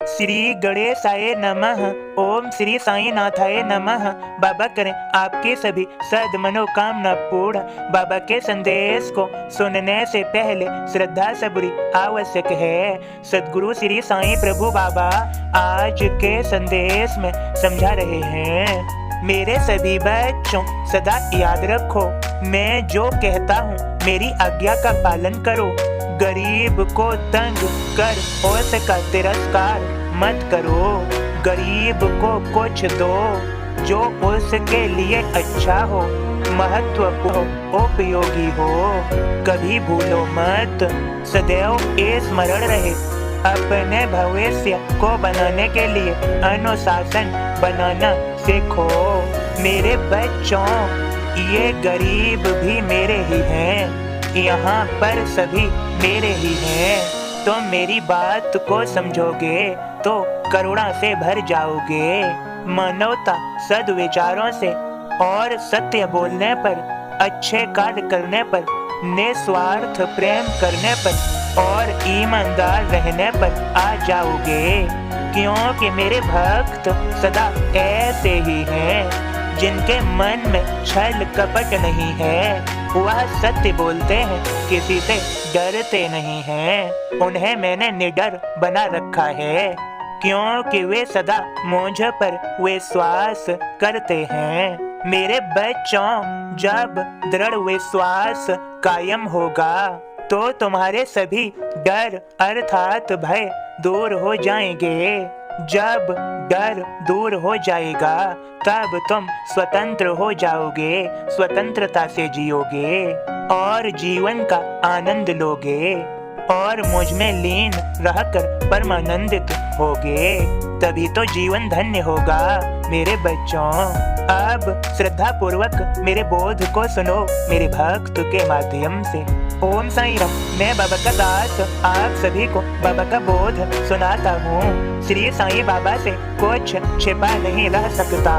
श्री गणेशाय नमः। ओम श्री साईनाथाय नमः। बाबा करें आपकी सभी सद मनोकामना पूर्ण। बाबा के संदेश को सुनने से पहले श्रद्धा सबूरी आवश्यक है। सदगुरु श्री साईं प्रभु बाबा आज के संदेश में समझा रहे हैं। मेरे सभी बच्चों सदा याद रखो, मैं जो कहता हूँ मेरी आज्ञा का पालन करो। गरीब को तंग कर उसका तिरस्कार मत करो। गरीब को कुछ दो जो उसके लिए अच्छा हो, महत्वपूर्ण उपयोगी हो। कभी भूलो मत, सदैव स्मरण रहे, अपने भविष्य को बनाने के लिए अनुशासन बनाना सीखो। मेरे बच्चों, ये गरीब भी मेरे ही हैं, यहाँ पर सभी मेरे ही हैं। तुम मेरी बात को समझोगे तो करुणा से भर जाओगे। मानवता सद्विचारों से और सत्य बोलने पर, अच्छे कार्य करने पर, निस्वार्थ प्रेम करने पर और ईमानदार रहने पर आ जाओगे। क्योंकि मेरे भक्त सदा ऐसे ही हैं जिनके मन में छल कपट नहीं है। वह सत्य बोलते हैं, किसी से डरते नहीं हैं। उन्हें मैंने निडर बना रखा है क्योंकि वे सदा मुझ पर विश्वास करते हैं। मेरे बच्चों, जब दृढ़ विश्वास कायम होगा तो तुम्हारे सभी डर अर्थात भय दूर हो जाएंगे। जब डर दूर हो जाएगा तब तुम स्वतंत्र हो जाओगे, स्वतंत्रता से जियोगे और जीवन का आनंद लोगे और मुझ में लीन रहकर परमानंदित होगे। तभी तो जीवन धन्य होगा। मेरे बच्चों, अब श्रद्धा पूर्वक मेरे बोध को सुनो मेरे भक्त के माध्यम से। ओम साईं राम। मैं बाबा का दास आप सभी को बाबा का बोध सुनाता हूँ। श्री साईं बाबा से कुछ छिपा नहीं रह सकता।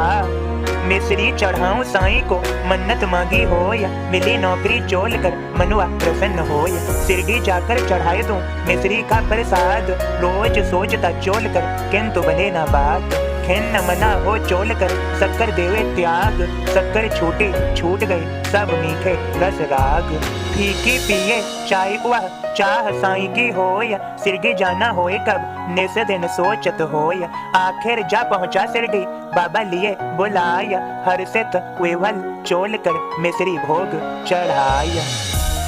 मिश्री चढ़ाऊं साईं को, मन्नत मांगी हो या मिली नौकरी चोल कर मनुआ प्रसन्न हो या शिरडी जाकर चढ़ाए दूं मिश्री का प्रसाद। रोज सोचता चोल कर किंतु बने ना बात। खिन्न मना हो चोल कर शक्कर देवे त्याग। शक्कर छूटी छूट गए सब मीठे रस राग। फीकी पिए चाय वह चाह साईं की हो या शिरडी जाना होए कब निस दिन सोचत हो या आखिर जा पहुंचा शिरडी बाबा लिए बुलाया। हर्षित विवल चोल कर मिश्री भोग चढ़ाया।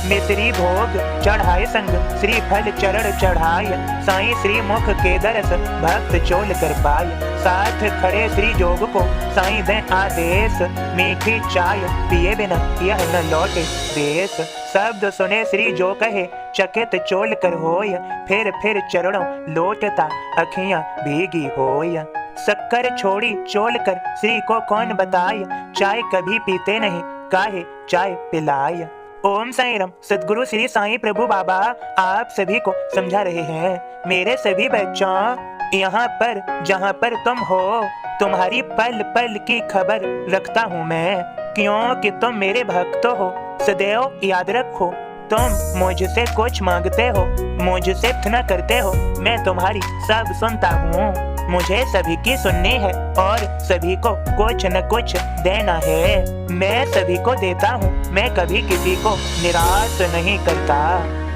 मिश्री भोग चढ़ाए संग श्री फल चरण चढ़ाय। साईं श्री मुख के दरस भक्त चोल कर पाय। साथ खड़े श्री जोग को साईं दे आदेश। मीठी चाय पिए बिना यह न लौटे देश। शब्द सुने श्री जो कहे चकित चोल कर होय। फिर चरणों लोटता अखियां भीगी होय। शक्कर छोड़ी चोल कर श्री को कौन बताय। चाय कभी पीते नहीं काहे चाय पिलाय। ओम साईं राम। सदगुरु श्री साईं प्रभु बाबा आप सभी को समझा रहे हैं। मेरे सभी बच्चों, यहाँ पर जहाँ पर तुम हो तुम्हारी पल पल की खबर रखता हूँ मैं, क्योंकि तुम मेरे भक्त हो। सदैव याद रखो, तुम मुझसे कुछ मांगते हो, मुझसे प्रार्थना करते हो, मैं तुम्हारी सब सुनता हूँ। मुझे सभी की सुननी है और सभी को कुछ न कुछ देना है। मैं सभी को देता हूँ, मैं कभी किसी को निराश नहीं करता।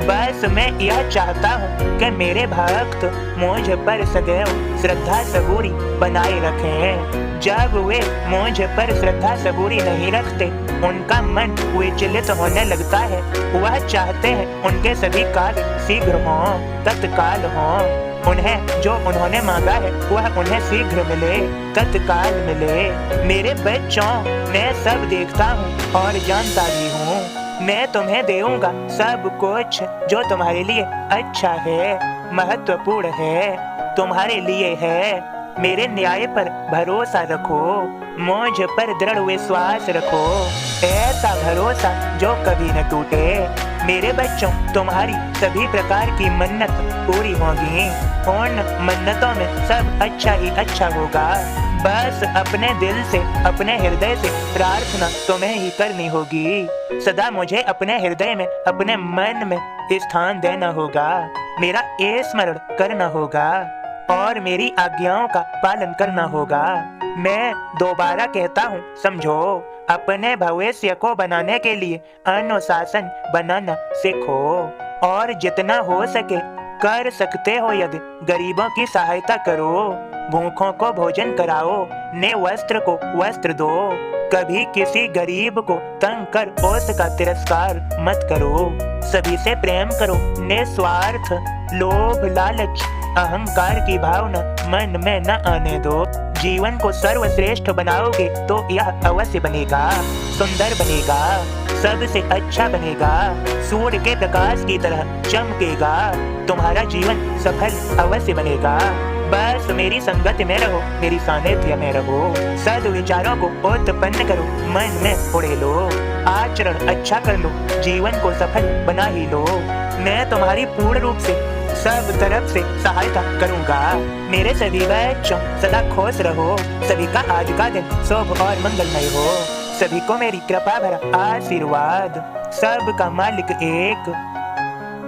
बस मैं यह चाहता हूँ कि मेरे भक्त मुझ पर सदैव श्रद्धा सबूरी बनाए रखें। जब वे मुझ पर श्रद्धा सबूरी नहीं रखते, उनका मन विचलित होने लगता है। वह चाहते हैं उनके सभी कार्य शीघ्र हों, तत्काल हों। उन्हें जो उन्होंने मांगा है वह उन्हें शीघ्र मिले, तत्काल मिले। मेरे बच्चों, मैं सब देखता हूँ और जानता भी हूँ। मैं तुम्हें देऊंगा सब कुछ जो तुम्हारे लिए अच्छा है, महत्वपूर्ण है, तुम्हारे लिए है। मेरे न्याय पर भरोसा रखो, मुझ पर दृढ़ विश्वास रखो, ऐसा भरोसा जो कभी न टूटे। मेरे बच्चों, तुम्हारी सभी प्रकार की मन्नत पूरी होगी। उन मन्नतों में सब अच्छा ही अच्छा होगा। बस अपने दिल से, अपने हृदय से प्रार्थना तुम्हें ही करनी होगी। सदा मुझे अपने हृदय में, अपने मन में स्थान देना होगा। मेरा स्मरण करना होगा। और मेरी आज्ञाओं का पालन करना होगा। मैं दोबारा कहता हूँ, समझो। अपने भविष्य को बनाने के लिए अनुशासन बनाना सीखो और जितना हो सके कर सकते हो यदि गरीबों की सहायता करो, भूखों को भोजन कराओ, निर्वस्त्र को वस्त्र दो। कभी किसी गरीब को तंग कर उसका तिरस्कार मत करो। सभी से प्रेम करो, निस्वार्थ। लोभ लालच अहंकार की भावना मन में न आने दो। जीवन को सर्वश्रेष्ठ बनाओगे तो यह अवश्य बनेगा, सुंदर बनेगा, सबसे अच्छा बनेगा, सूर्य के प्रकाश की तरह चमकेगा। तुम्हारा जीवन सफल अवश्य बनेगा। बस मेरी संगत में रहो, मेरी सानिध्य में रहो। सद विचारों को उत्पन्न करो, मन में उड़े लो। आचरण अच्छा कर लो, जीवन को सफल बना ही लो। मैं तुम्हारी पूर्ण रूप से सब तरफ से सहायता करूंगा। मेरे सभी बच्चों सदा खुश रहो। सभी का आज का दिन शुभ और मंगलमय हो। सभी को मेरी कृपा भरा आशीर्वाद। सबका मालिक एक।